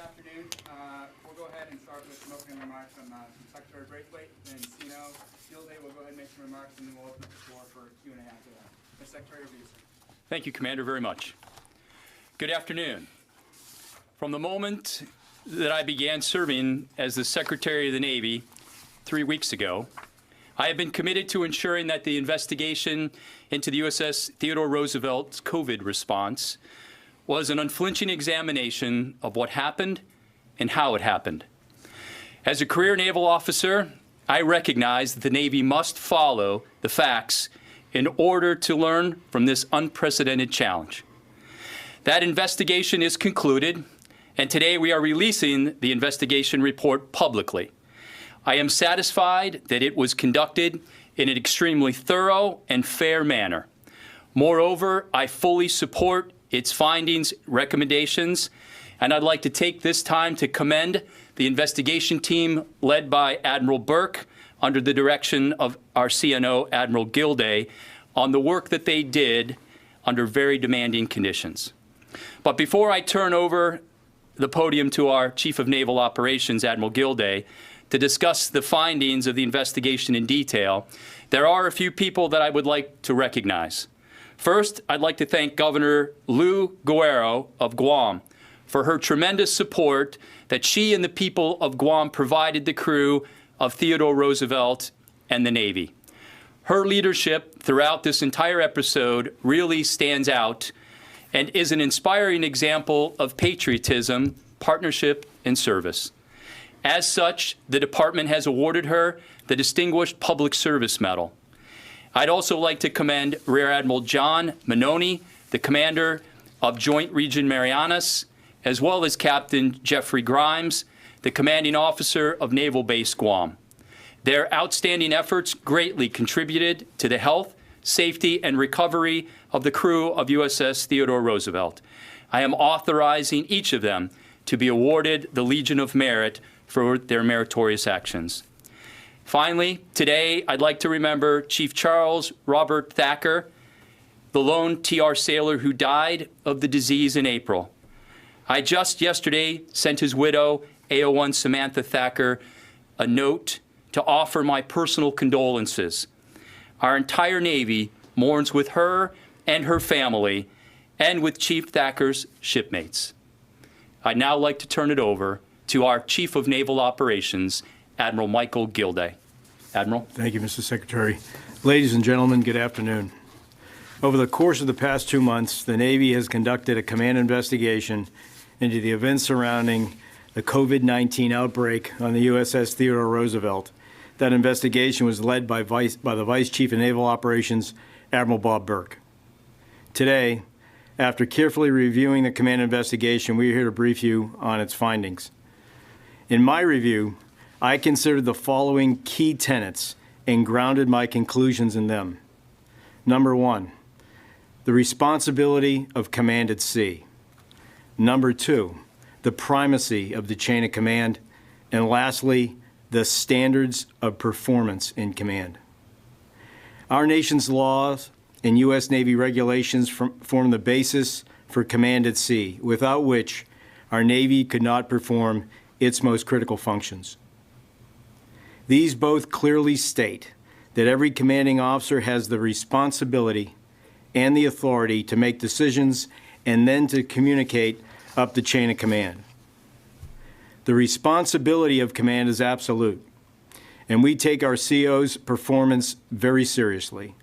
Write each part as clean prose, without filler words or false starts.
afternoon. We'll go ahead and start with some opening remarks from Secretary Braithwaite, then Gilday will go ahead and make some remarks, and then we'll open up the floor for Q&A after that. The Secretary of Use. Thank you, Commander, very much. Good afternoon. From the moment that I began serving as the Secretary of the Navy 3 weeks ago, I have been committed to ensuring that the investigation into the USS Theodore Roosevelt's COVID response was an unflinching examination of what happened and how it happened. As a career naval officer, I recognize that the Navy must follow the facts in order to learn from this unprecedented challenge. That investigation is concluded, and today we are releasing the investigation report publicly. I am satisfied that it was conducted in an extremely thorough and fair manner. Moreover, I fully support its findings, recommendations, and I'd like to take this time to commend the investigation team led by Admiral Burke under the direction of our CNO, Admiral Gilday, on the work that they did under very demanding conditions. But before I turn over the podium to our Chief of Naval Operations, Admiral Gilday, to discuss the findings of the investigation in detail, there are a few people that I would like to recognize. First, I'd like to thank Governor Lou Guerrero of Guam for her tremendous support that she and the people of Guam provided the crew of Theodore Roosevelt and the Navy. Her leadership throughout this entire episode really stands out and is an inspiring example of patriotism, partnership, and service. As such, the department has awarded her the Distinguished Public Service Medal. I'd also like to commend Rear Admiral John Manoni, the commander of Joint Region Marianas, as well as Captain Jeffrey Grimes, the commanding officer of Naval Base Guam. Their outstanding efforts greatly contributed to the health, safety, and recovery of the crew of USS Theodore Roosevelt. I am authorizing each of them to be awarded the Legion of Merit for their meritorious actions. Finally, today I'd like to remember Chief Charles Robert Thacker, the lone TR sailor who died of the disease in April. I just yesterday sent his widow, AO1 Samantha Thacker, a note to offer my personal condolences. Our entire Navy mourns with her and her family, and with Chief Thacker's shipmates. I'd now like to turn it over to our Chief of Naval Operations, Admiral Michael Gilday. Admiral. Thank you, Mr. Secretary. Ladies and gentlemen, good afternoon. Over the course of the past 2 months, the Navy has conducted a command investigation into the events surrounding the COVID-19 outbreak on the USS Theodore Roosevelt. That investigation was led by the Vice Chief of Naval Operations, Admiral Bob Burke. Today, after carefully reviewing the command investigation, we are here to brief you on its findings. In my review, I considered the following key tenets and grounded my conclusions in them. Number 1, the responsibility of command at sea. Number 2, the primacy of the chain of command. And lastly, the standards of performance in command. Our nation's laws and U.S. Navy regulations form the basis for command at sea, without which our Navy could not perform its most critical functions. These both clearly state that every commanding officer has the responsibility and the authority to make decisions and then to communicate up the chain of command. The responsibility of command is absolute, and we take our CO's performance very seriously.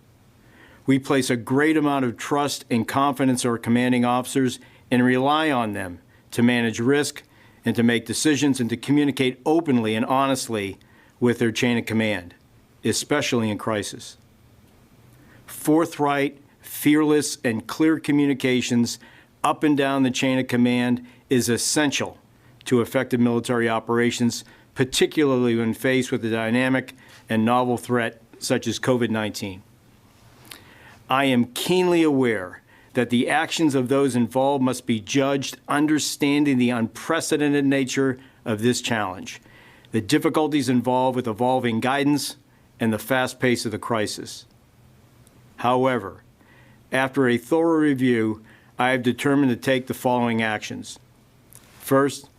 We place a great amount of trust and confidence in our commanding officers and rely on them to manage risk and to make decisions and to communicate openly and honestly with their chain of command, especially in crisis. Forthright, fearless, and clear communications up and down the chain of command is essential to effective military operations, particularly when faced with a dynamic and novel threat such as COVID-19. I am keenly aware that the actions of those involved must be judged understanding the unprecedented nature of this challenge, the difficulties involved with evolving guidance, and the fast pace of the crisis. However, after a thorough review, I have determined to take the following actions. First,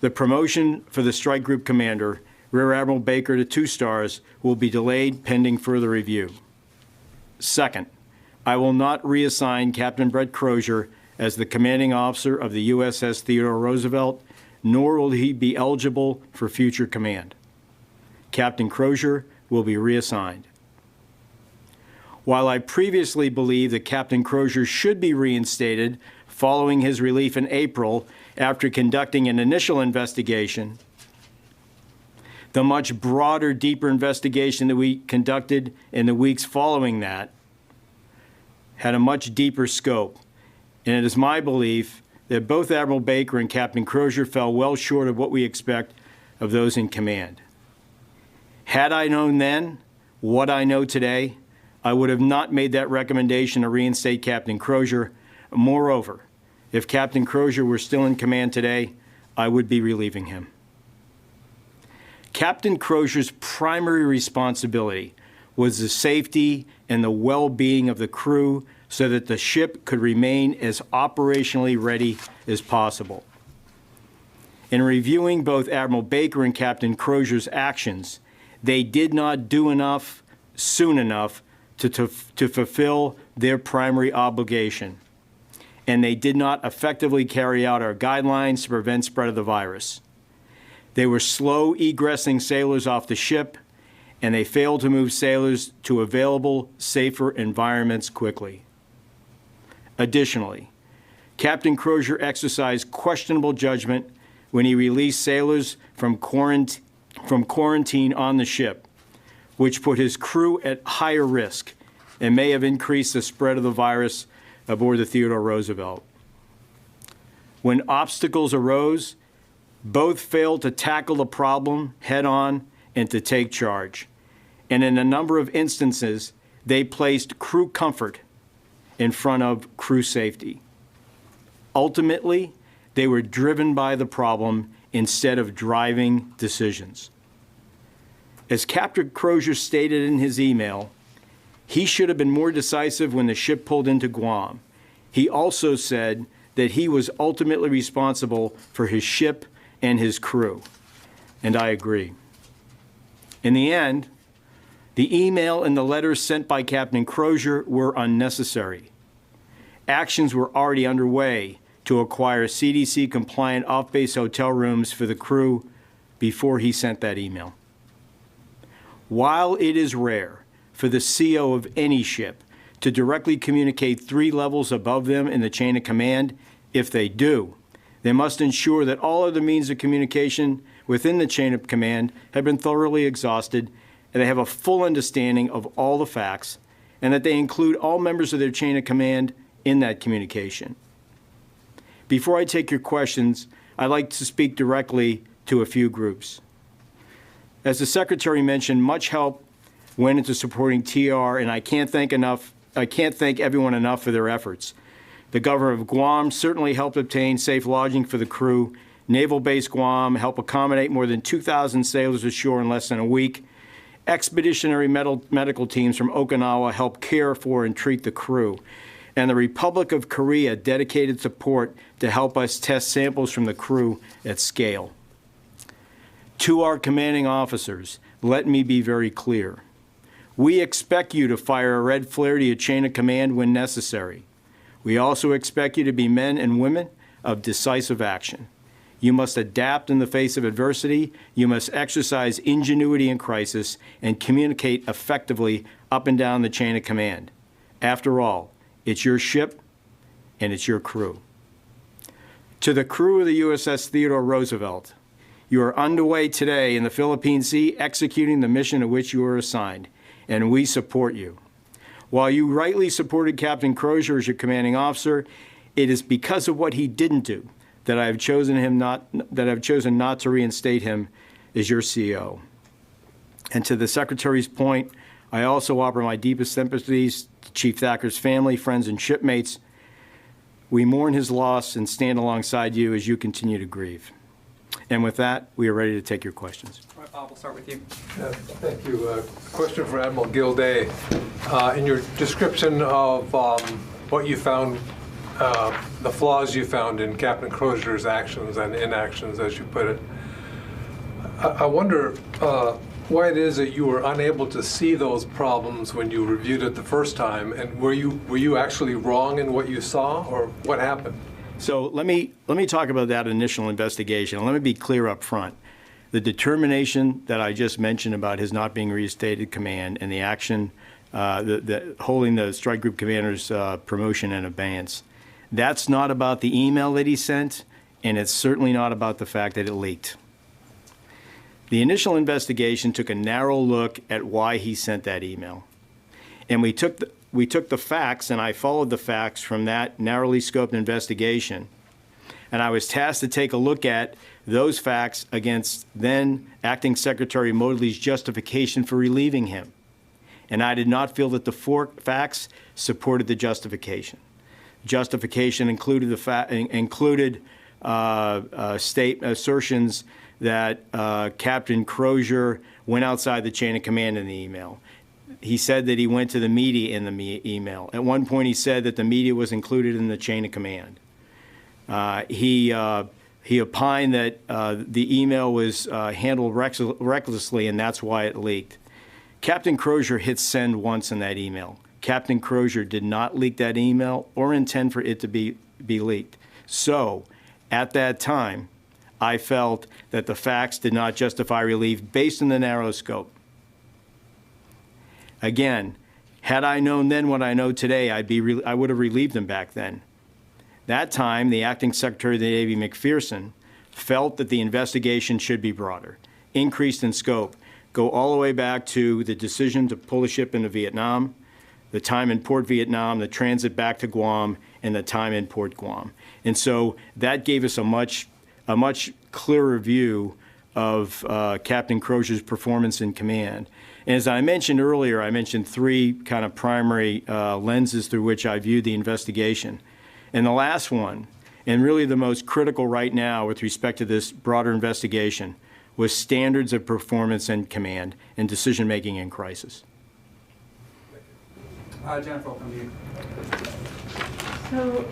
The promotion for the Strike Group Commander, Rear Admiral Baker, to 2 stars will be delayed pending further review. Second, I will not reassign Captain Brett Crozier as the commanding officer of the USS Theodore Roosevelt, nor will he be eligible for future command. Captain Crozier will be reassigned. While I previously believed that Captain Crozier should be reinstated following his relief in April after conducting an initial investigation, the much broader, deeper investigation that we conducted in the weeks following that had a much deeper scope. And it is my belief that both Admiral Baker and Captain Crozier fell well short of what we expect of those in command. Had I known then what I know today, I would have not made that recommendation to reinstate Captain Crozier. Moreover, if Captain Crozier were still in command today, I would be relieving him. Captain Crozier's primary responsibility was the safety and the well-being of the crew so that the ship could remain as operationally ready as possible. In reviewing both Admiral Baker and Captain Crozier's actions, they did not do enough soon enough to fulfill their primary obligation, and they did not effectively carry out our guidelines to prevent spread of the virus. They were slow egressing sailors off the ship, and they failed to move sailors to available, safer environments quickly. Additionally, Captain Crozier exercised questionable judgment when he released sailors from quarantine on the ship, which put his crew at higher risk and may have increased the spread of the virus aboard the Theodore Roosevelt. When obstacles arose, both failed to tackle the problem head-on and to take charge. And in a number of instances, they placed crew comfort in front of crew safety. Ultimately, they were driven by the problem instead of driving decisions. As Captain Crozier stated in his email, he should have been more decisive when the ship pulled into Guam. He also said that he was ultimately responsible for his ship and his crew, and I agree. In the end, the email and the letters sent by Captain Crozier were unnecessary. Actions were already underway to acquire CDC-compliant off-base hotel rooms for the crew before he sent that email. While it is rare for the CO of any ship to directly communicate 3 levels above them in the chain of command, if they do, they must ensure that all other means of communication within the chain of command have been thoroughly exhausted, and they have a full understanding of all the facts, and that they include all members of their chain of command in that communication. Before I take your questions, I'd like to speak directly to a few groups. As the Secretary mentioned, much help went into supporting TR, and I can't thank everyone enough for their efforts. The governor of Guam certainly helped obtain safe lodging for the crew. Naval Base Guam helped accommodate more than 2,000 sailors ashore in less than a week. Expeditionary medical teams from Okinawa helped care for and treat the crew. And the Republic of Korea dedicated support to help us test samples from the crew at scale. To our commanding officers, let me be very clear. We expect you to fire a red flare to your chain of command when necessary. We also expect you to be men and women of decisive action. You must adapt in the face of adversity. You must exercise ingenuity in crisis and communicate effectively up and down the chain of command. After all, it's your ship and it's your crew. To the crew of the USS Theodore Roosevelt, you are underway today in the Philippine Sea executing the mission to which you are assigned, and we support you. While you rightly supported Captain Crozier as your commanding officer, it is because of what he didn't do that I have chosen not to reinstate him as your CO. And to the Secretary's point, I also offer my deepest sympathies to Chief Thacker's family, friends, and shipmates. We mourn his loss and stand alongside you as you continue to grieve. And with that, we are ready to take your questions. All right, Bob, we'll start with you. Thank you. Question for Admiral Gilday. In your description of what you found the flaws you found in Captain Crozier's actions and inactions, as you put it. I wonder why it is that you were unable to see those problems when you reviewed it the first time, and were you actually wrong in what you saw, or what happened? So let me talk about that initial investigation, and let me be clear up front. The determination that I just mentioned about his not being reinstated command and the action, holding the strike group commander's promotion in abeyance, that's not about the email that he sent, and it's certainly not about the fact that it leaked. The initial investigation took a narrow look at why he sent that email. And we took the facts, and I followed the facts from that narrowly scoped investigation. And I was tasked to take a look at those facts against then Acting Secretary Motley's justification for relieving him. And I did not feel that the facts supported the justification. Justification included assertions that Captain Crozier went outside the chain of command in the email. He said that he went to the media in the email. At one point, he said that the media was included in the chain of command. He opined that the email was handled recklessly, and that's why it leaked. Captain Crozier hit send once in that email. Captain Crozier did not leak that email or intend for it to be leaked. So, at that time, I felt that the facts did not justify relief based on the narrow scope. Again, had I known then what I know today, I would have relieved him back then. That time, the Acting Secretary of the Navy, McPherson, felt that the investigation should be broader, increased in scope, go all the way back to the decision to pull a ship into Vietnam, the time in Port Vietnam, the transit back to Guam, and the time in Port Guam. And so that gave us a much clearer view of Captain Crozier's performance in command. And as I mentioned earlier, I mentioned three kind of primary lenses through which I viewed the investigation. And the last one, and really the most critical right now with respect to this broader investigation, was standards of performance and command and decision-making in crisis. Jennifer, will come to you. So,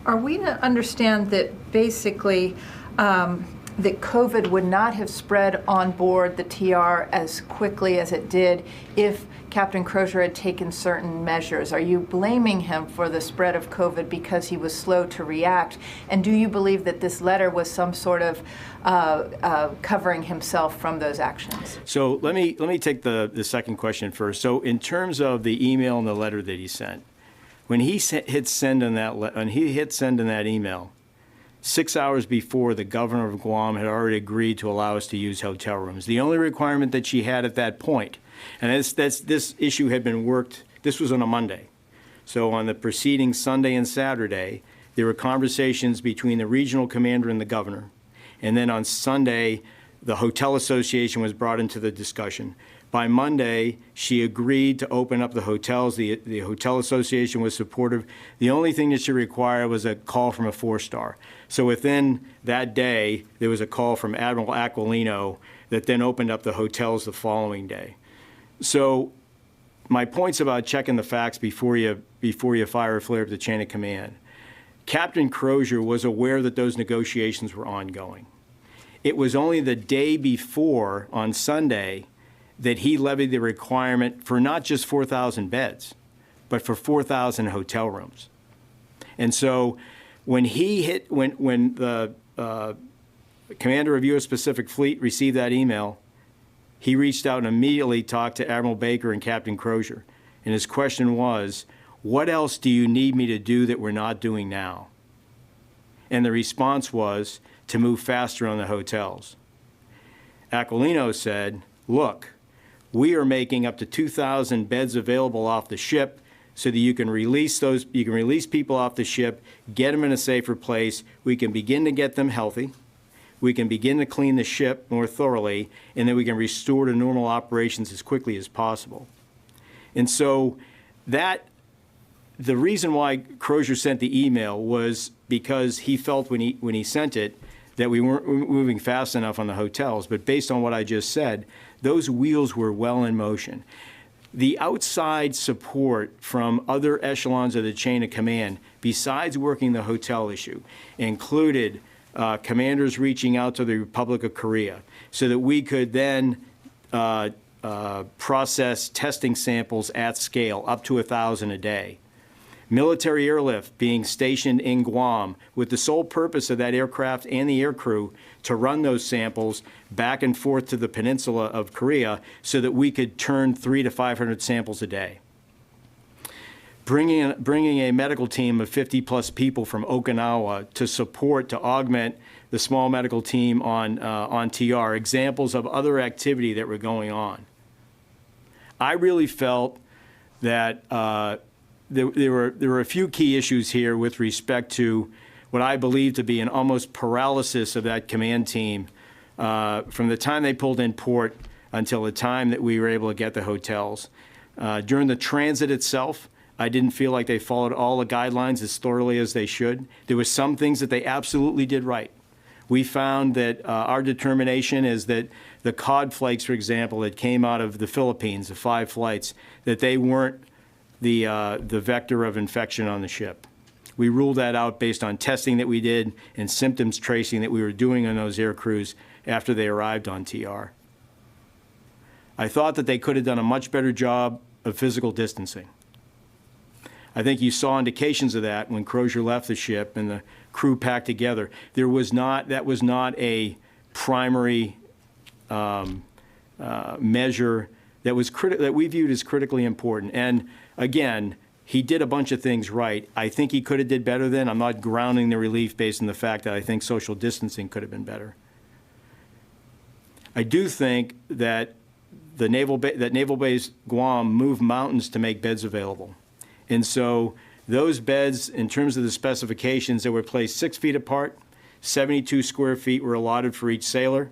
are we to understand that basically that COVID would not have spread on board the TR as quickly as it did if Captain Crozier had taken certain measures? Are you blaming him for the spread of COVID because he was slow to react? And do you believe that this letter was some sort of covering himself from those actions? So let me take the second question first. So in terms of the email and the letter that he sent, when he hit send on that email, 6 hours before, the governor of Guam had already agreed to allow us to use hotel rooms. The only requirement that she had at that point, and this issue had been worked, this was on a Monday. So on the preceding Sunday and Saturday, there were conversations between the regional commander and the governor. And then on Sunday, the Hotel Association was brought into the discussion. By Monday, she agreed to open up the hotels. The Hotel Association was supportive. The only thing that she required was a call from a 4-star. So within that day, there was a call from Admiral Aquilino that then opened up the hotels the following day. So my point's about checking the facts before you fire or flare up the chain of command. Captain Crozier was aware that those negotiations were ongoing. It was only the day before, on Sunday, that he levied the requirement for not just 4,000 beds, but for 4,000 hotel rooms. And so when the commander of U.S. Pacific Fleet received that email, he reached out and immediately talked to Admiral Baker and Captain Crozier. And his question was, what else do you need me to do that we're not doing now? And the response was to move faster on the hotels. Aquilino said, look, we are making up to 2,000 beds available off the ship so that you can release people off the ship, get them in a safer place. We can begin to get them healthy. We can begin to clean the ship more thoroughly, and then we can restore to normal operations as quickly as possible. And so the reason why Crozier sent the email was because he felt when he sent it that we weren't moving fast enough on the hotels. But based on what I just said, those wheels were well in motion. The outside support from other echelons of the chain of command, besides working the hotel issue, included commanders reaching out to the Republic of Korea so that we could then process testing samples at scale, up to 1,000 a day. Military airlift being stationed in Guam with the sole purpose of that aircraft and the aircrew to run those samples back and forth to the peninsula of Korea so that we could turn 300 to 500 samples a day. Bringing a medical team of 50-plus people from Okinawa to support, to augment the small medical team on TR, examples of other activity that were going on. I really felt that there were a few key issues here with respect to what I believe to be an almost paralysis of that command team from the time they pulled in port until the time that we were able to get the hotels. During the transit itself, I didn't feel like they followed all the guidelines as thoroughly as they should. There were some things that they absolutely did right. We found that our determination is that the cod flakes, for example, that came out of the Philippines, the 5 flights, that they weren't the vector of infection on the ship. We ruled that out based on testing that we did and symptoms tracing that we were doing on those air crews after they arrived on TR. I thought that they could have done a much better job of physical distancing. I think you saw indications of that when Crozier left the ship and the crew packed together. That was not a primary measure that we viewed as critically important. And again, he did a bunch of things right. I think he could have did better then. I'm not grounding the relief based on the fact that I think social distancing could have been better. I do think that Naval Base Guam moved mountains to make beds available. And so those beds, in terms of the specifications, they were placed 6 feet apart, 72 square feet were allotted for each sailor.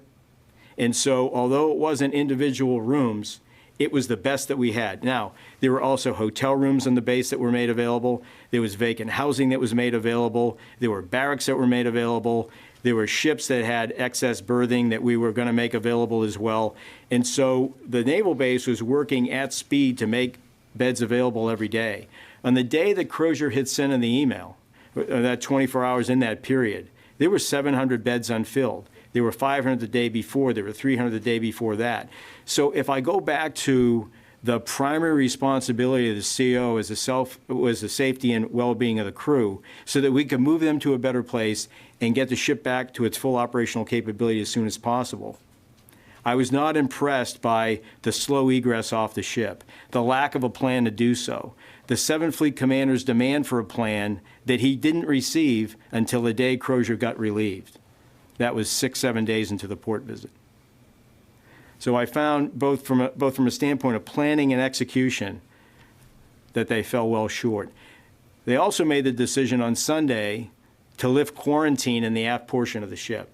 And so although it wasn't individual rooms, it was the best that we had. Now, there were also hotel rooms on the base that were made available. There was vacant housing that was made available. There were barracks that were made available. There were ships that had excess berthing that we were going to make available as well. And so the naval base was working at speed to make beds available every day. On the day that Crozier had sent in the email, that 24 hours in that period, there were 700 beds unfilled. There were 500 the day before. There were 300 the day before that. So if I go back to the primary responsibility of the CO was the safety and well-being of the crew, so that we could move them to a better place and get the ship back to its full operational capability as soon as possible. I was not impressed by the slow egress off the ship, the lack of a plan to do so, the 7th Fleet Commander's demand for a plan that he didn't receive until the day Crozier got relieved. That was 6-7 days into the port visit. So I found both from a standpoint of planning and execution that they fell well short. They also made the decision on Sunday to lift quarantine in the aft portion of the ship.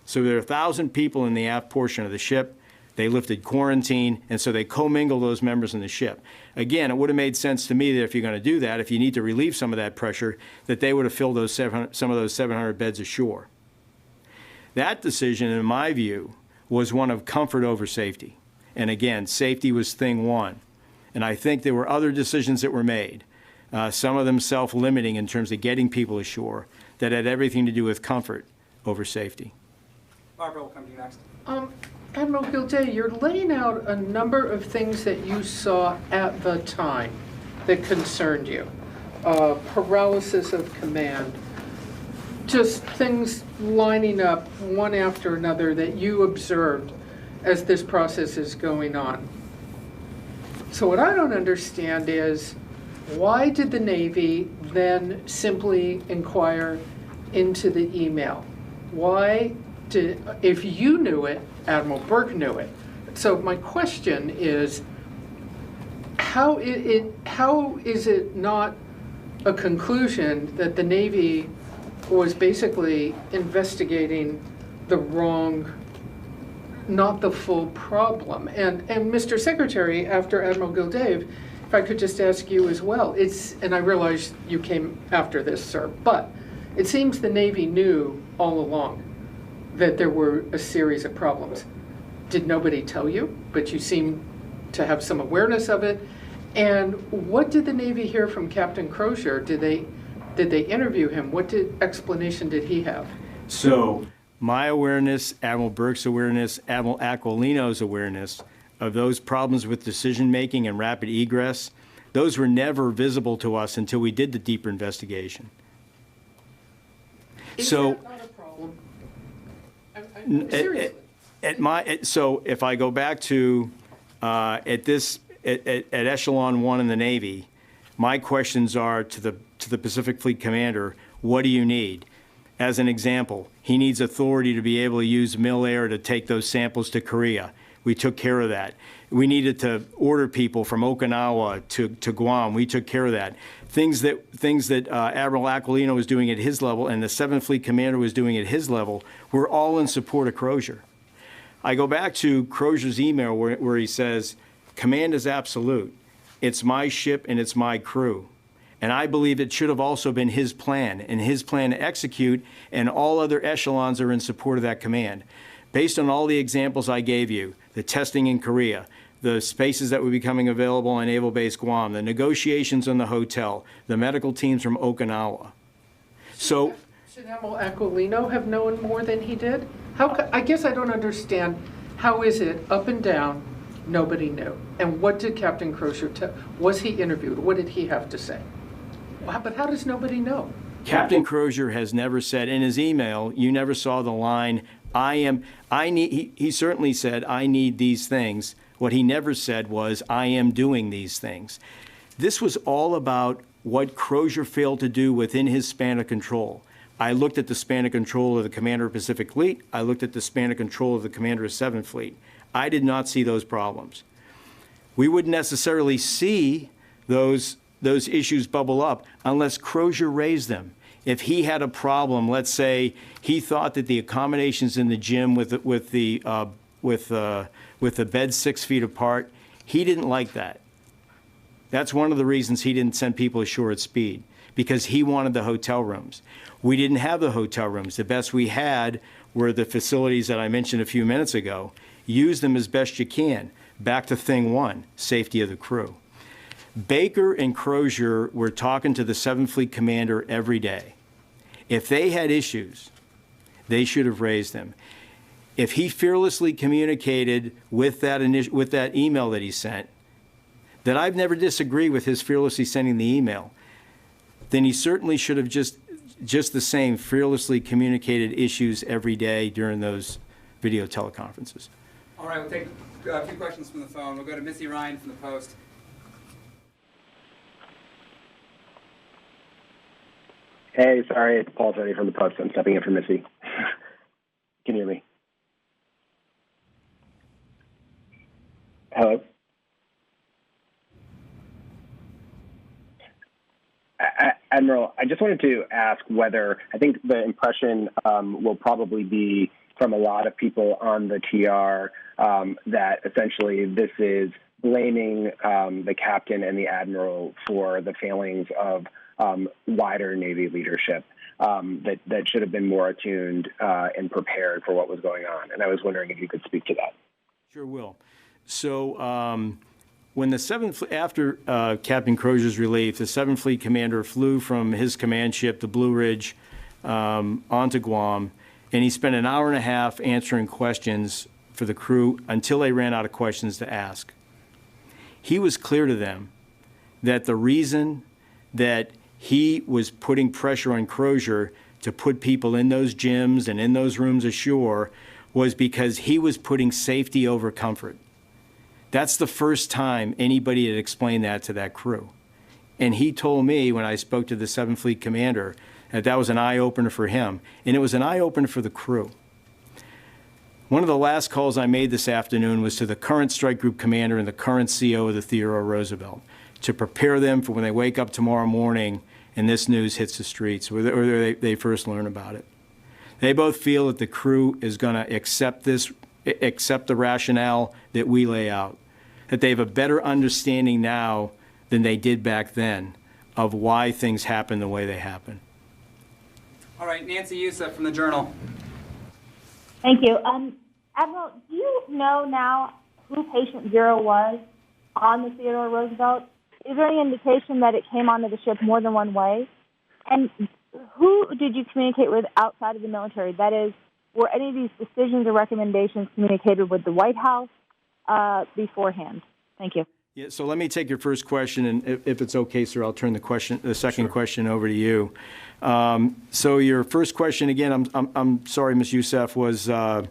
So there are 1,000 people in the aft portion of the ship. They lifted quarantine, and so they commingle those members in the ship. Again, it would have made sense to me that if you're going to do that, if you need to relieve some of that pressure, that they would have filled those some of those 700 beds ashore. That decision, in my view, was one of comfort over safety. And again, safety was thing one. And I think there were other decisions that were made, some of them self-limiting in terms of getting people ashore, that had everything to do with comfort over safety. Barbara will come to you next. Admiral Gilday, you're laying out a number of things that you saw at the time that concerned you. Paralysis of command, just things lining up one after another that you observed as this process is going on. So what I don't understand is, why did the Navy then simply inquire into the email? Why did, if you knew it, Admiral Burke knew it. So my question is, how is it not a conclusion that the Navy was basically investigating the wrong, not the full problem? And Mr. Secretary, after Admiral Gilday, if I could just ask you as well, and I realize you came after this, sir, but it seems the Navy knew all along that there were a series of problems. Did nobody tell you, but you seem to have some awareness of it? And what did the Navy hear from Captain Crozier? Did they interview him? What explanation did he have? So my awareness, Admiral Burke's awareness, Admiral Aquilino's awareness of those problems with decision-making and rapid egress, those were never visible to us until we did the deeper investigation. Is So that not a problem? Seriously. So if I go back to at Echelon 1 in the Navy, my questions are to the Pacific Fleet Commander, what do you need? As an example, he needs authority to be able to use Mil-Air to take those samples to Korea. We took care of that. We needed to order people from Okinawa to Guam. We took care of that. Things that Admiral Aquilino was doing at his level and the 7th Fleet Commander was doing at his level were all in support of Crozier. I go back to Crozier's email where he says, command is absolute. It's my ship and it's my crew. And I believe it should have also been his plan and his plan to execute, and all other echelons are in support of that command. Based on all the examples I gave you, the testing in Korea, the spaces that were becoming available on Naval Base Guam, the negotiations on the hotel, the medical teams from Okinawa. So, should Admiral Aquilino have known more than he did? I guess I don't understand. How is it up and down, nobody knew? And what did Captain Crozier tell? Was he interviewed? What did he have to say? But how does nobody know? Captain Crozier has never said in his email, you never saw the line, he certainly said, I need these things. What he never said was, I am doing these things. This was all about what Crozier failed to do within his span of control. I looked at the span of control of the Commander of Pacific Fleet. I looked at the span of control of the Commander of 7th Fleet. I did not see those problems. We wouldn't necessarily see those issues bubble up unless Crozier raised them. If he had a problem, let's say he thought that the accommodations in the gym with the bed 6 feet apart, he didn't like that. That's one of the reasons he didn't send people ashore at speed, because he wanted the hotel rooms. We didn't have the hotel rooms. The best we had were the facilities that I mentioned a few minutes ago. Use them as best you can. Back to thing one, safety of the crew. Baker and Crozier were talking to the 7th Fleet Commander every day. If they had issues, they should have raised them. If he fearlessly communicated with that email that he sent, that I've never disagreed with his fearlessly sending the email, then he certainly should have just the same fearlessly communicated issues every day during those video teleconferences. All right, we'll take a few questions from the phone. We'll go to Missy Ryan from the Post. Hey, sorry, it's Paul Tony from the Post. I'm stepping in for Missy. Can you hear me? Hello? Admiral, I just wanted to ask whether, I think the impression will probably be from a lot of people on the TR that essentially this is blaming the captain and the admiral for the failings of wider Navy leadership that should have been more attuned and prepared for what was going on. And I was wondering if you could speak to that. Sure will. So when the 7th, after Captain Crozier's relief, the 7th Fleet Commander flew from his command ship, the Blue Ridge, onto Guam, and he spent an hour and a half answering questions for the crew until they ran out of questions to ask. He was clear to them that the reason that he was putting pressure on Crozier to put people in those gyms and in those rooms ashore was because he was putting safety over comfort. That's the first time anybody had explained that to that crew. And he told me when I spoke to the 7th Fleet Commander that was an eye-opener for him, and it was an eye-opener for the crew. One of the last calls I made this afternoon was to the current Strike Group Commander and the current CO of the Theodore Roosevelt to prepare them for when they wake up tomorrow morning and this news hits the streets, or they first learn about it. They both feel that the crew is going to accept the rationale that we lay out, that they have a better understanding now than they did back then of why things happen the way they happen. All right, Nancy Youssef from the Journal. Thank you. Admiral, do you know now who patient 0 was on the Theodore Roosevelt? is there any indication that it came onto the ship more than one way? And who did you communicate with outside of the military? That is, were any of these decisions or recommendations communicated with the White House beforehand? Thank you. Yeah, so let me take your first question, and if it's okay, sir, I'll turn the second question over to you. So your first question again, I'm sorry, Ms. Youssef, was it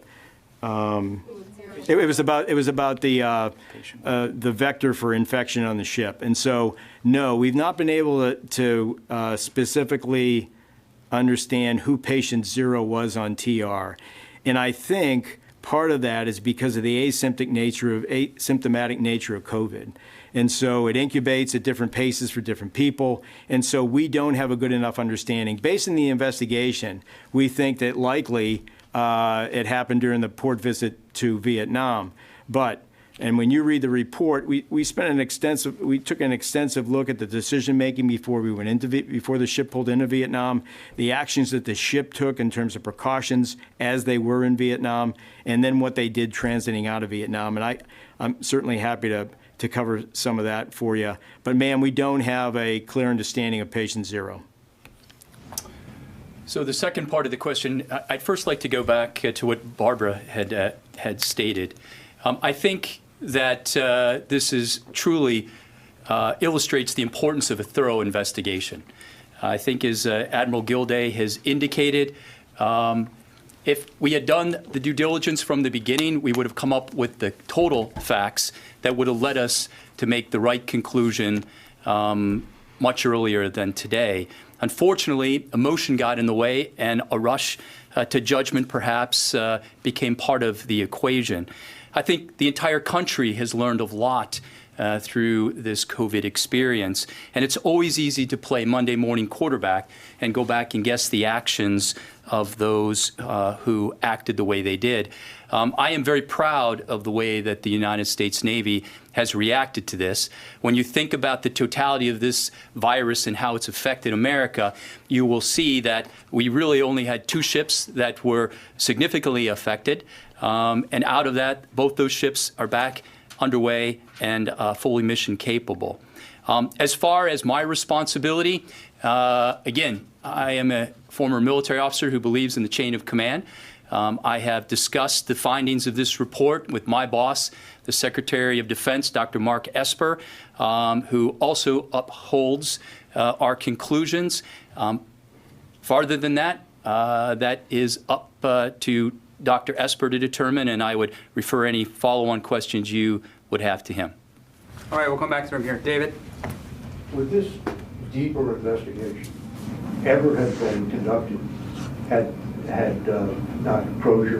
was about the vector for infection on the ship, and so no, we've not been able to specifically understand who patient 0 was on TR, and I think part of that is because of the asymptomatic nature of COVID. And so it incubates at different paces for different people. And so we don't have a good enough understanding. Based on the investigation, we think that likely it happened during the port visit to Vietnam. And when you read the report, we took an extensive look at the decision-making before the ship pulled into Vietnam, the actions that the ship took in terms of precautions as they were in Vietnam, and then what they did transiting out of Vietnam. And I'm certainly happy to cover some of that for you. But ma'am, we don't have a clear understanding of patient 0. So the second part of the question, I'd first like to go back to what Barbara had stated. I think that this is truly illustrates the importance of a thorough investigation. I think as Admiral Gilday has indicated, if we had done the due diligence from the beginning, we would have come up with the total facts that would have led us to make the right conclusion much earlier than today. Unfortunately, emotion got in the way, and a rush to judgment perhaps became part of the equation. I think the entire country has learned a lot through this COVID experience. And it's always easy to play Monday morning quarterback and go back and guess the actions of those who acted the way they did. I am very proud of the way that the United States Navy has reacted to this. When you think about the totality of this virus and how it's affected America, you will see that we really only had 2 ships that were significantly affected. And out of that, both those ships are back underway and fully mission capable. As far as my responsibility, again, I am a former military officer who believes in the chain of command. I have discussed the findings of this report with my boss, the Secretary of Defense, Dr. Mark Esper, who also upholds our conclusions. Farther than that, that is up to Dr. Esper to determine, and I would refer any follow-on questions you would have to him. All right, we'll come back to him here. David? Would this deeper investigation ever have been conducted had Dr. Crozier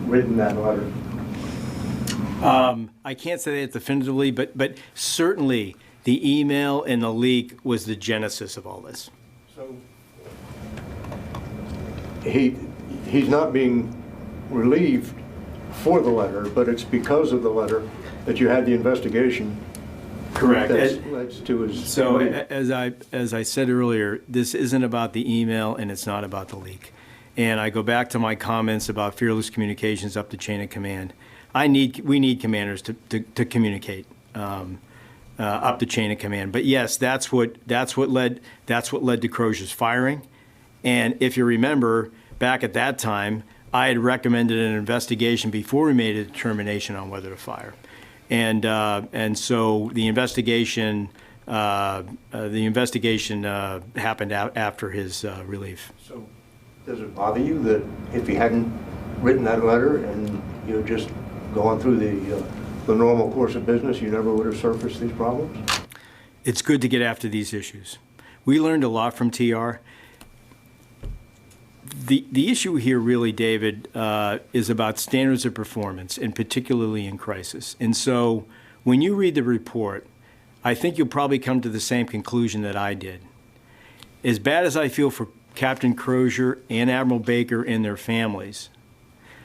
written that letter? I can't say that definitively, but certainly the email and the leak was the genesis of all this. So he's not being relieved for the letter, but it's because of the letter that you had the investigation. Correct. That leads to his. So as I said earlier, this isn't about the email and it's not about the leak. And I go back to my comments about fearless communications up the chain of command. We need commanders to communicate up the chain of command. But yes, that's what led to Crozier's firing. And if you remember, back at that time, I had recommended an investigation before we made a determination on whether to fire. And so the investigation happened after his relief. So does it bother you that if he hadn't written that letter and you had just gone through the normal course of business, you never would have surfaced these problems? It's good to get after these issues. We learned a lot from TR. The issue here really, David, is about standards of performance, and particularly in crisis. And so when you read the report, I think you'll probably come to the same conclusion that I did. As bad as I feel for Captain Crozier and Admiral Baker and their families,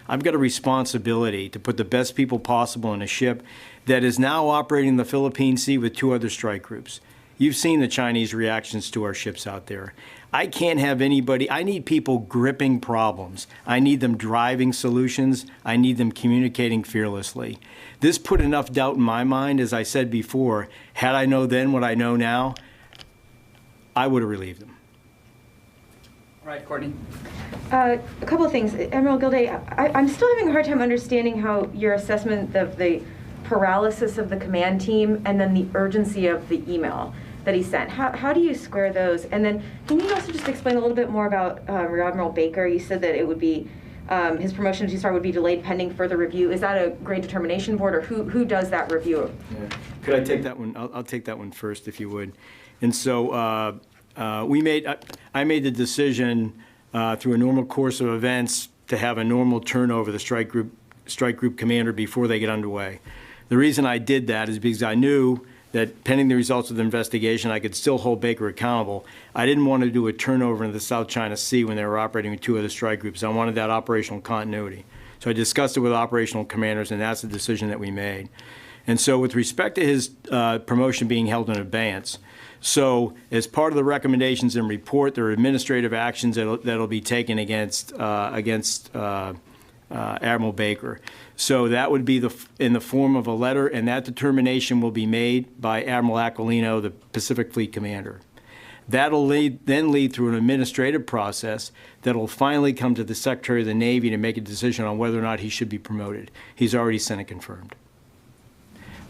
I've got a responsibility to put the best people possible in a ship that is now operating in the Philippine Sea with 2 other strike groups. You've seen the Chinese reactions to our ships out there. I can't have anybody, I need people gripping problems. I need them driving solutions. I need them communicating fearlessly. This put enough doubt in my mind, as I said before. Had I known then what I know now, I would have relieved them. All right, Courtney. A couple of things. Admiral Gilday, I'm still having a hard time understanding how your assessment of the paralysis of the command team and then the urgency of the email that he sent. How do you square those? And then can you also just explain a little bit more about Rear Admiral Baker? You said that it would be, his promotion to two-star would be delayed pending further review. Is that a grade determination board, or who does that review? Yeah. Could I take that one? I'll take that one first, if you would. And so I made the decision through a normal course of events to have a normal turnover of the strike group commander before they get underway. The reason I did that is because I knew that pending the results of the investigation, I could still hold Baker accountable. I didn't want to do a turnover in the South China Sea when they were operating with two other strike groups. I wanted that operational continuity. So I discussed it with operational commanders, and that's the decision that we made. And so with respect to his promotion being held in advance, so as part of the recommendations and report, there are administrative actions that'll be taken against Admiral Baker. So that would be in the form of a letter, and that determination will be made by Admiral Aquilino, the Pacific Fleet Commander. That'll then lead through an administrative process that'll finally come to the Secretary of the Navy to make a decision on whether or not he should be promoted. He's already sent it confirmed.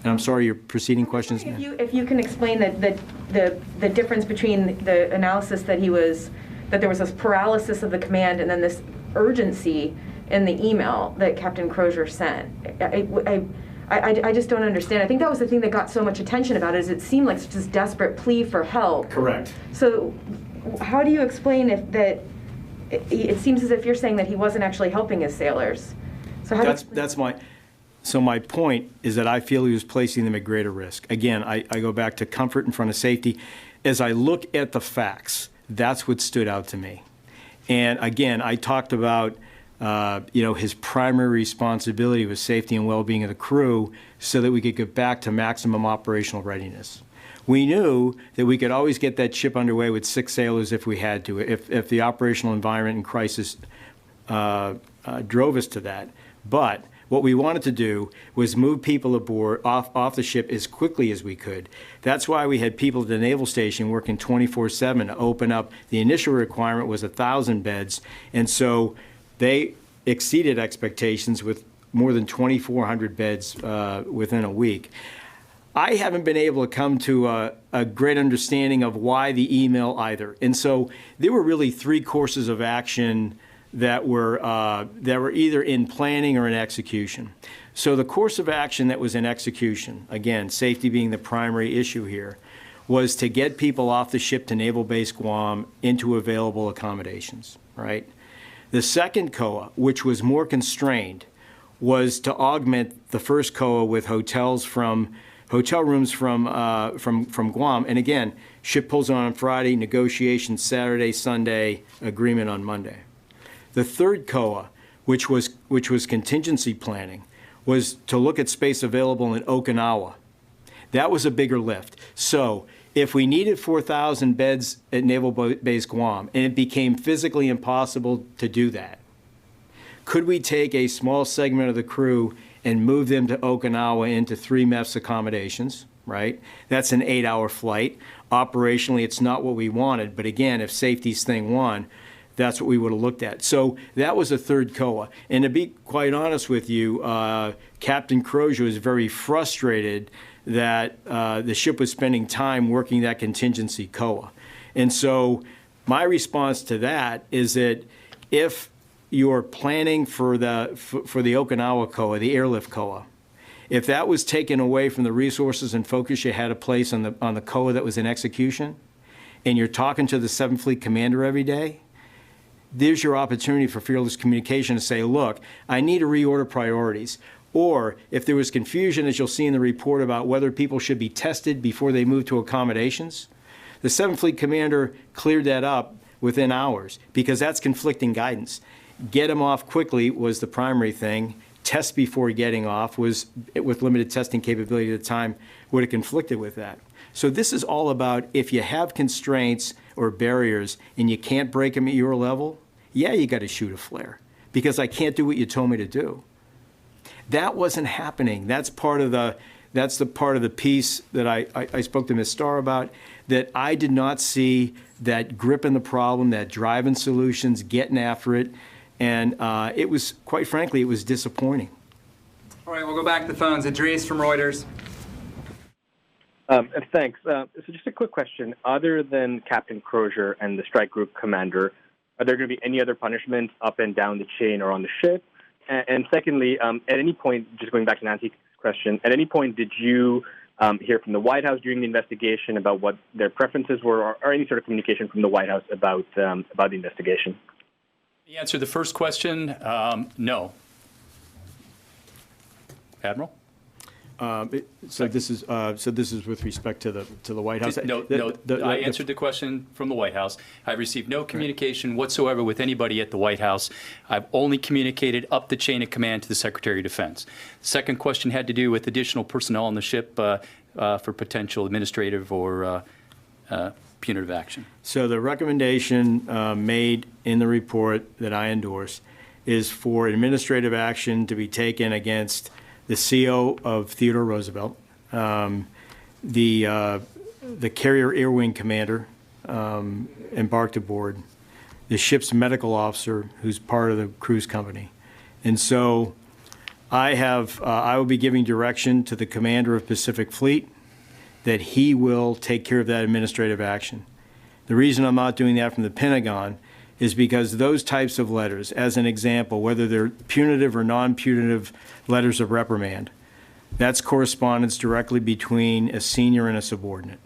And I'm sorry, your preceding questions? If you can explain the difference between the analysis that there was this paralysis of the command and then this urgency in the email that Captain Crozier sent. I just don't understand. I think that was the thing that got so much attention about it, is it seemed like such this desperate plea for help. Correct. So how do you explain that it seems as if you're saying that he wasn't actually helping his sailors? So So my point is that I feel he was placing them at greater risk. Again, I go back to comfort in front of safety. As I look at the facts, that's what stood out to me. And again, I talked about his primary responsibility was safety and well-being of the crew so that we could get back to maximum operational readiness. We knew that we could always get that ship underway with 6 sailors if we had to, if the operational environment and crisis drove us to that. But what we wanted to do was move people aboard off the ship as quickly as we could. That's why we had people at the Naval Station working 24/7 to open up. The initial requirement was 1,000 beds, and so they exceeded expectations with more than 2,400 beds within a week. I haven't been able to come to a great understanding of why the email either. And so there were really 3 courses of action that were either in planning or in execution. So the course of action that was in execution, again, safety being the primary issue here, was to get people off the ship to Naval Base Guam into available accommodations, right? The second COA, which was more constrained, was to augment the first COA with hotel rooms from Guam. And again, ship pulls on Friday, negotiations Saturday, Sunday, agreement on Monday. The third COA, which was contingency planning, was to look at space available in Okinawa. That was a bigger lift. So if we needed 4,000 beds at Naval Base Guam, and it became physically impossible to do that, could we take a small segment of the crew and move them to Okinawa into 3 MEFS accommodations, right? That's an 8-hour flight. Operationally, it's not what we wanted, but again, if safety's thing won, that's what we would have looked at. So that was a third COA. And to be quite honest with you, Captain Crozier was very frustrated that the ship was spending time working that contingency COA. And so my response to that is that if you're planning for the Okinawa COA, the airlift COA, if that was taken away from the resources and focus you had to place on the COA that was in execution, and you're talking to the 7th Fleet Commander every day, there's your opportunity for fearless communication to say, look, I need to reorder priorities. Or if there was confusion, as you'll see in the report, about whether people should be tested before they move to accommodations, the 7th Fleet Commander cleared that up within hours because that's conflicting guidance. Get them off quickly was the primary thing. Test before getting off was, with limited testing capability at the time, would have conflicted with that. So this is all about if you have constraints or barriers and you can't break them at your level, yeah, you got to shoot a flare because I can't do what you told me to do. That wasn't happening. That's the part of the piece that I spoke to Ms. Starr about, that I did not see that grip in the problem, that driving solutions, getting after it, and it was, quite frankly, it was disappointing. All right, we'll go back to the phones. Idris from Reuters. Thanks. So just a quick question. Other than Captain Crozier and the strike group commander, are there going to be any other punishments up and down the chain or on the ship? And secondly, at any point, just going back to Nancy's question, at any point did you hear from the White House during the investigation about what their preferences were, or any sort of communication from the White House about the investigation? The answer to the first question, no. Admiral? So this is with respect to the White House. I answered the question from the White House. I've received no communication whatsoever with anybody at the White House. I've only communicated up the chain of command to the Secretary of Defense. The second question had to do with additional personnel on the ship for potential administrative or punitive action. So the recommendation made in the report that I endorse is for administrative action to be taken against the CO of Theodore Roosevelt, the carrier air wing commander embarked aboard, the ship's medical officer who's part of the cruise company. And so I will be giving direction to the commander of Pacific Fleet that he will take care of that administrative action. The reason I'm not doing that from the Pentagon is because those types of letters, as an example, whether they're punitive or non-punitive letters of reprimand, that's correspondence directly between a senior and a subordinate,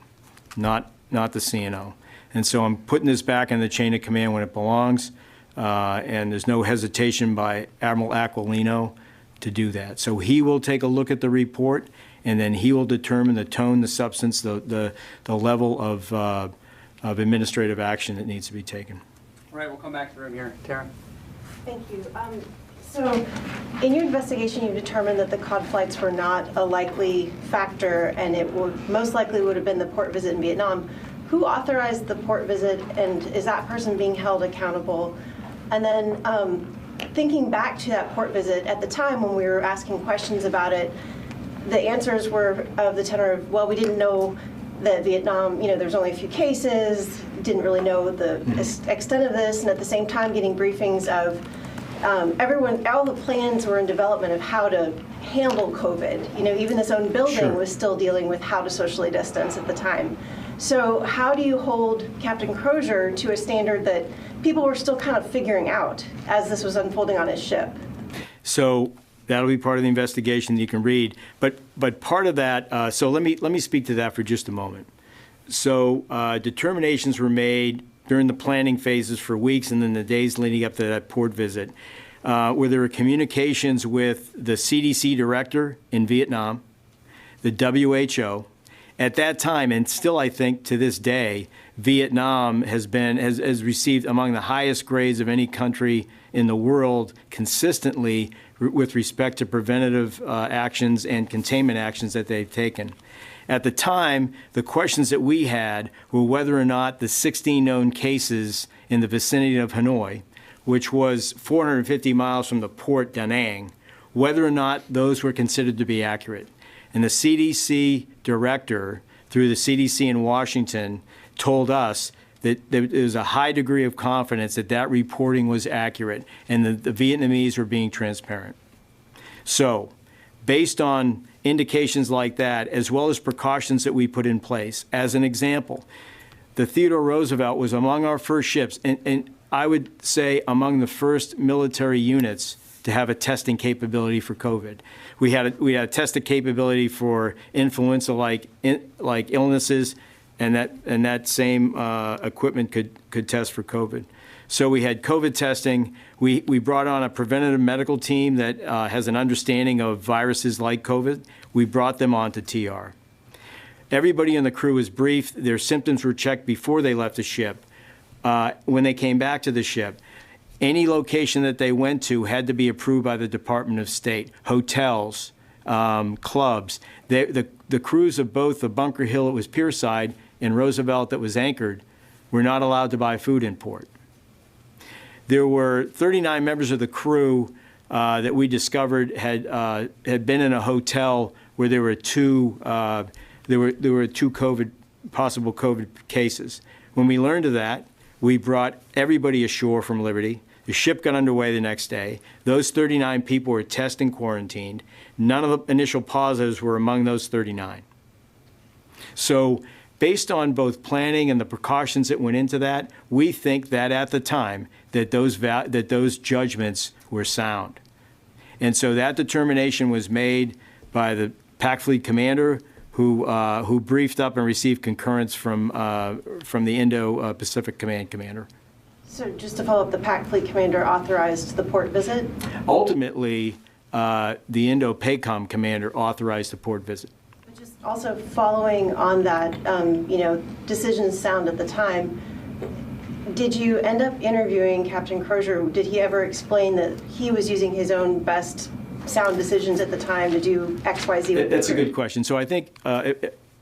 not the CNO. And so I'm putting this back in the chain of command when it belongs, and there's no hesitation by Admiral Aquilino to do that. So he will take a look at the report, and then he will determine the tone, the substance, the level of administrative action that needs to be taken. All right, we'll come back to the room here. Tara. Thank you. So in your investigation, you determined that the COD flights were not a likely factor, and it most likely would have been the port visit in Vietnam. Who authorized the port visit, and is that person being held accountable? And then thinking back to that port visit, at the time when we were asking questions about it, the answers were of the tenor of, well, we didn't know that Vietnam, there's only a few cases, didn't really know the extent of this, and at the same time getting briefings of all the plans were in development of how to handle COVID. Even this own building was still dealing with how to socially distance at the time. So how do you hold Captain Crozier to a standard that people were still kind of figuring out as this was unfolding on his ship? So that'll be part of the investigation that you can read. But part of that, so let me speak to that for just a moment. So determinations were made during the planning phases for weeks and then the days leading up to that port visit, where there were communications with the CDC director in Vietnam, the WHO. At that time, and still I think to this day, Vietnam has received among the highest grades of any country in the world consistently with respect to preventative actions and containment actions that they've taken. At the time, the questions that we had were whether or not the 16 known cases in the vicinity of Hanoi, which was 450 miles from the port Da Nang, whether or not those were considered to be accurate. And the CDC director, through the CDC in Washington, told us that there was a high degree of confidence that that reporting was accurate and that the Vietnamese were being transparent. So, based on indications like that, as well as precautions that we put in place, as an example, the Theodore Roosevelt was among our first ships, and I would say among the first military units to have a testing capability for COVID. We had a testing capability for influenza-like illnesses, and that same equipment could test for COVID. So we had COVID testing. We brought on a preventative medical team that has an understanding of viruses like COVID. We brought them onto TR. Everybody in the crew was briefed. Their symptoms were checked before they left the ship. When they came back to the ship, any location that they went to had to be approved by the Department of State. Hotels, clubs. The crews of both the Bunker Hill, it was Pierside, and Roosevelt that was anchored, were not allowed to buy food in port. There were 39 members of the crew that we discovered had been in a hotel where there were two possible COVID cases. When we learned of that, we brought everybody ashore from Liberty. The ship got underway the next day. Those 39 people were tested and quarantined. None of the initial positives were among those 39. So based on both planning and the precautions that went into that, we think that at the time that those judgments were sound. And so that determination was made by the Pac Fleet commander, who briefed up and received concurrence from the Indo-Pacific Command commander. So just to follow up, the Pac Fleet commander authorized the port visit? Ultimately, the Indo-PACOM commander authorized the port visit. But just also following on that, decisions sound at the time. Did you end up interviewing Captain Crozier? Did he ever explain that he was using his own best sound decisions at the time to do X, Y, Z? That's a good question. So I think, I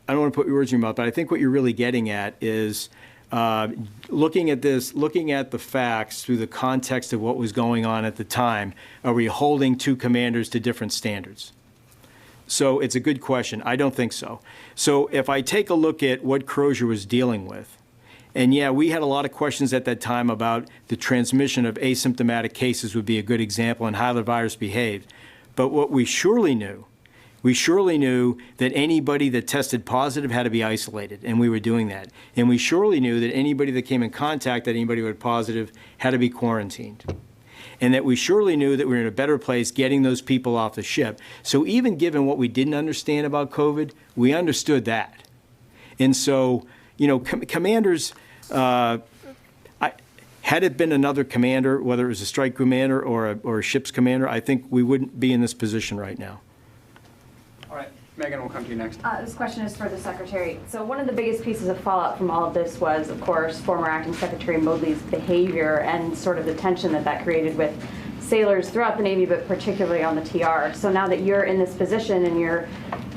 don't want to put words in your mouth, but I think what you're really getting at is looking at the facts through the context of what was going on at the time. Are we holding two commanders to different standards? So it's a good question. I don't think so. So if I take a look at what Crozier was dealing with, and yeah, we had a lot of questions at that time about the transmission of asymptomatic cases would be a good example and how the virus behaved. But what we surely knew that anybody that tested positive had to be isolated, and we were doing that. And we surely knew that anybody that came in contact with anybody with positive had to be quarantined. And that we surely knew that we were in a better place getting those people off the ship. So even given what we didn't understand about COVID, we understood that. And so, commanders, had it been another commander, whether it was a strike commander or a ship's commander, I think we wouldn't be in this position right now. All right, Megan, we'll come to you next. This question is for the Secretary. So one of the biggest pieces of fallout from all of this was, of course, former Acting Secretary Modly's behavior and sort of the tension that created with sailors throughout the Navy, but particularly on the TR. So now that you're in this position and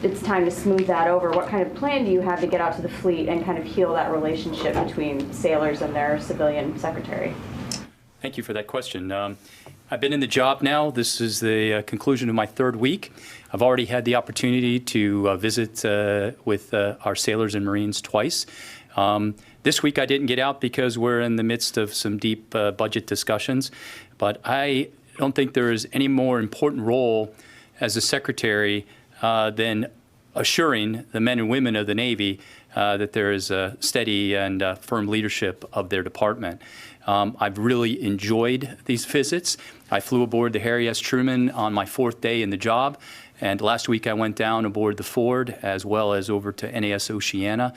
it's time to smooth that over, what kind of plan do you have to get out to the fleet and kind of heal that relationship between sailors and their civilian secretary? Thank you for that question. I've been in the job now. This is the conclusion of my third week. I've already had the opportunity to visit with our sailors and Marines twice. This week I didn't get out because we're in the midst of some deep budget discussions, but I don't think there is any more important role as a secretary than assuring the men and women of the Navy that there is a steady and firm leadership of their department. I've really enjoyed these visits. I flew aboard the Harry S. Truman on my 4th day in the job, and last week I went down aboard the Ford as well as over to NAS Oceana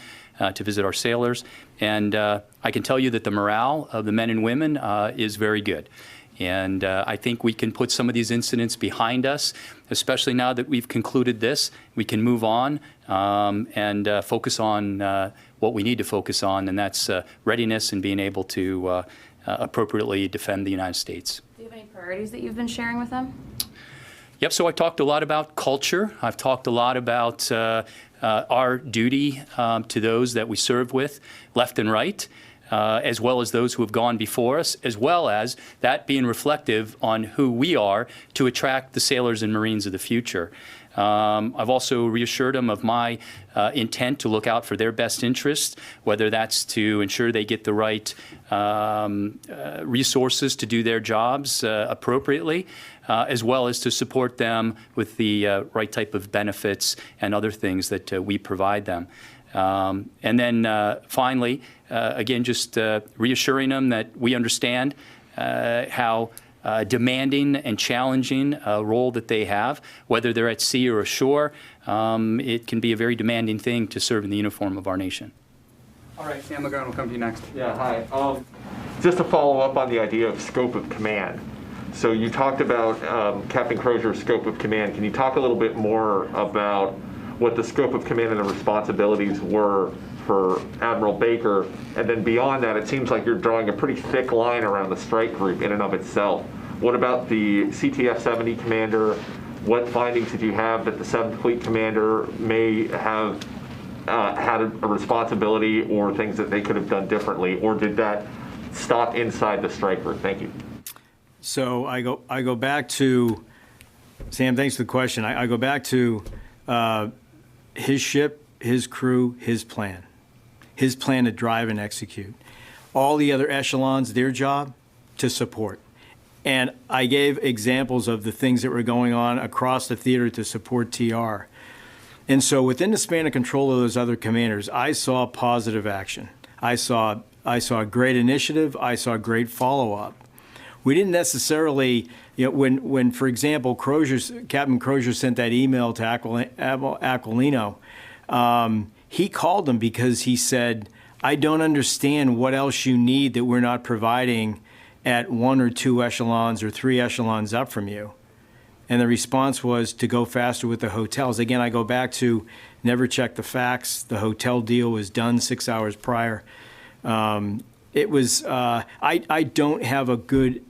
to visit our sailors. And I can tell you that the morale of the men and women is very good. And I think we can put some of these incidents behind us, especially now that we've concluded this. We can move on and focus on what we need to focus on, and that's readiness and being able to appropriately defend the United States. Do you have any priorities that you've been sharing with them? Yep, so I talked a lot about culture. I've talked a lot about our duty to those that we serve with, left and right. As well as those who have gone before us, as well as that being reflective on who we are to attract the sailors and Marines of the future. I've also reassured them of my intent to look out for their best interests, whether that's to ensure they get the right resources to do their jobs appropriately, as well as to support them with the right type of benefits and other things that we provide them. And then finally, again, just reassuring them that we understand how demanding and challenging a role that they have, whether they're at sea or ashore. It can be a very demanding thing to serve in the uniform of our nation. All right, Sam Lagarde, we'll come to you next. Yeah, hi. Just to follow up on the idea of scope of command. So you talked about Captain Crozier's scope of command. Can you talk a little bit more about what the scope of command and the responsibilities were for Admiral Baker? And then beyond that, it seems like you're drawing a pretty thick line around the strike group in and of itself. What about the CTF-70 commander, what findings did you have that the 7th Fleet Commander may have had a responsibility or things that they could have done differently, or did that stop inside the strike group? Thank you. So I go back to, Sam, thanks for the question. I go back to his ship, his crew, his plan to drive and execute. All the other echelons, their job to support. And I gave examples of the things that were going on across the theater to support TR. And so within the span of control of those other commanders, I saw positive action. I saw great initiative. I saw great follow-up. We didn't necessarily, when for example, Captain Crozier sent that email to Aquilino, he called him because he said, I don't understand what else you need that we're not providing at 1 or 2 echelons or 3 echelons up from you. And the response was to go faster with the hotels. Again, I go back to never check the facts. The hotel deal was done 6 hours prior. It was, I don't have a good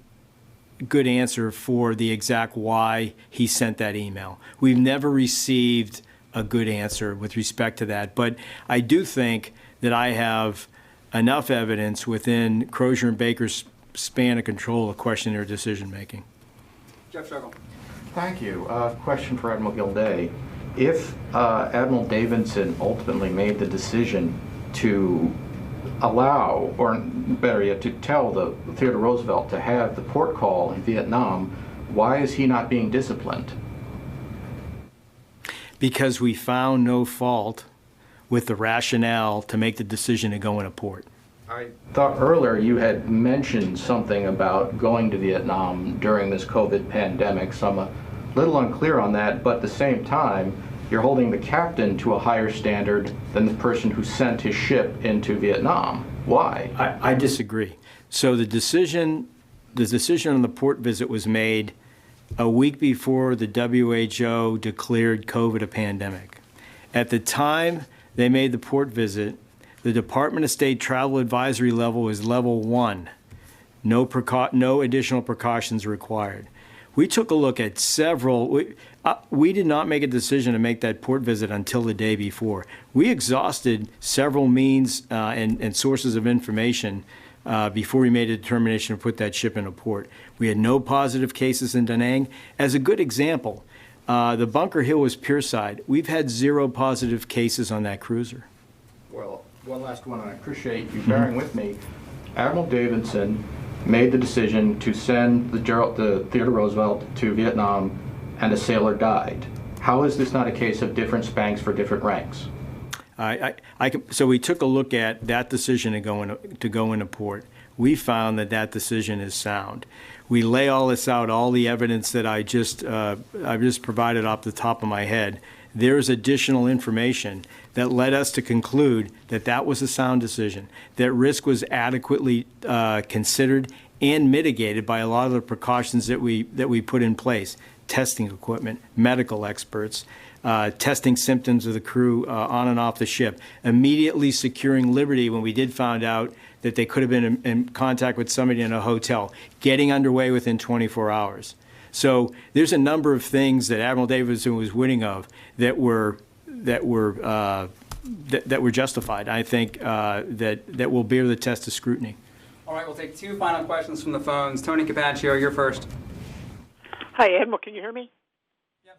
answer for the exact why he sent that email. We've never received a good answer with respect to that. But I do think that I have enough evidence within Crozier and Baker's span of control to question their decision making. Jeff Struggle. Thank you. Question for Admiral Gilday. If Admiral Davidson ultimately made the decision to allow, or better yet, to tell the Theodore Roosevelt to have the port call in Vietnam, why is he not being disciplined? Because we found no fault with the rationale to make the decision to go in a port. I thought earlier you had mentioned something about going to Vietnam during this COVID pandemic, so I'm a little unclear on that, but at the same time, you're holding the captain to a higher standard than the person who sent his ship into Vietnam. Why? I disagree. So the decision on the port visit was made a week before the WHO declared COVID a pandemic. At the time they made the port visit, the Department of State travel advisory level was level 1. No additional precautions required. We took a look at several. We did not make a decision to make that port visit until the day before. We exhausted several means and sources of information before we made a determination to put that ship in a port. We had no positive cases in Da Nang. As a good example, the Bunker Hill was pierside. We've had 0 positive cases on that cruiser. Well, one last one, and I appreciate you bearing with me. Admiral Davidson made the decision to send the Theodore Roosevelt to Vietnam, and a sailor died. How is this not a case of different spanks for different ranks? So we took a look at that decision to go into port. We found that decision is sound. We lay all this out, all the evidence that I've just provided off the top of my head. There's additional information that led us to conclude that was a sound decision, that risk was adequately considered and mitigated by a lot of the precautions that we put in place: testing equipment, medical experts, testing symptoms of the crew on and off the ship, immediately securing liberty when we did find out that they could have been in contact with somebody in a hotel, getting underway within 24 hours. So there's a number of things that Admiral Davidson was winning of that were justified. I think that will bear the test of scrutiny. All right, we'll take 2 final questions from the phones. Tony Capaccio, you're first. Hi, Admiral. Can you hear me? Yep.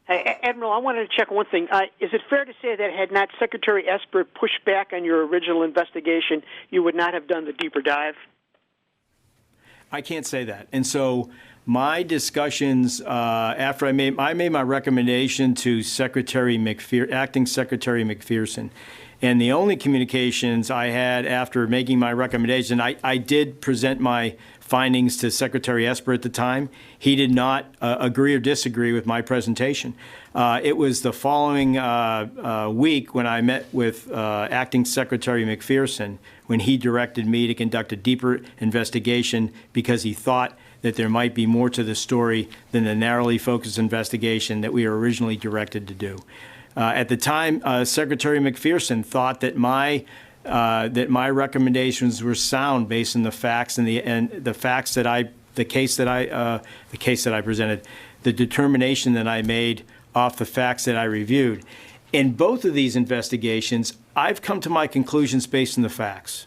Hey, Admiral, I wanted to check one thing. Is it fair to say that had not Secretary Esper pushed back on your original investigation, you would not have done the deeper dive? I can't say that. And so my discussions after I made my recommendation to Acting Secretary McPherson, and the only communications I had after making my recommendation, I did present my findings to Secretary Esper at the time. He did not agree or disagree with my presentation. It was the following week when I met with Acting Secretary McPherson, when he directed me to conduct a deeper investigation because he thought that there might be more to the story than the narrowly focused investigation that we were originally directed to do. At the time, Secretary McPherson thought that my recommendations were sound based on the facts and the case that I presented. the determination that I made off the facts that I reviewed. In both of these investigations, I've come to my conclusions based on the facts.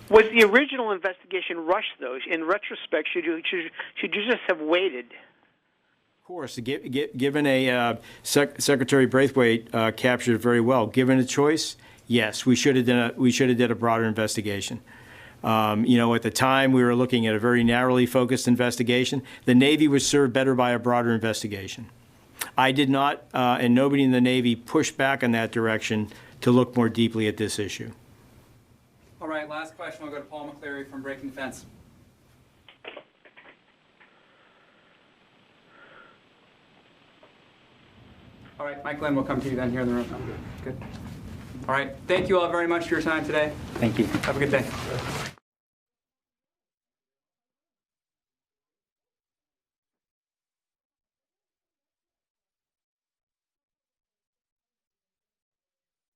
Was the original investigation rushed, though? In retrospect, should you just have waited? Of course, given a Secretary Braithwaite captured it very well. Given a choice, yes, we should have did a broader investigation. You know, at the time we were looking at a very narrowly focused investigation. The Navy was served better by a broader investigation. I did not, and nobody in the Navy pushed back in that direction to look more deeply at this issue. All right, last question. We'll go to Paul McCleary from Breaking the Fence. All right, Mike Lynn, we'll come to you then here in the room. Good. All right, thank you all very much for your time today. Thank you. Have a good day.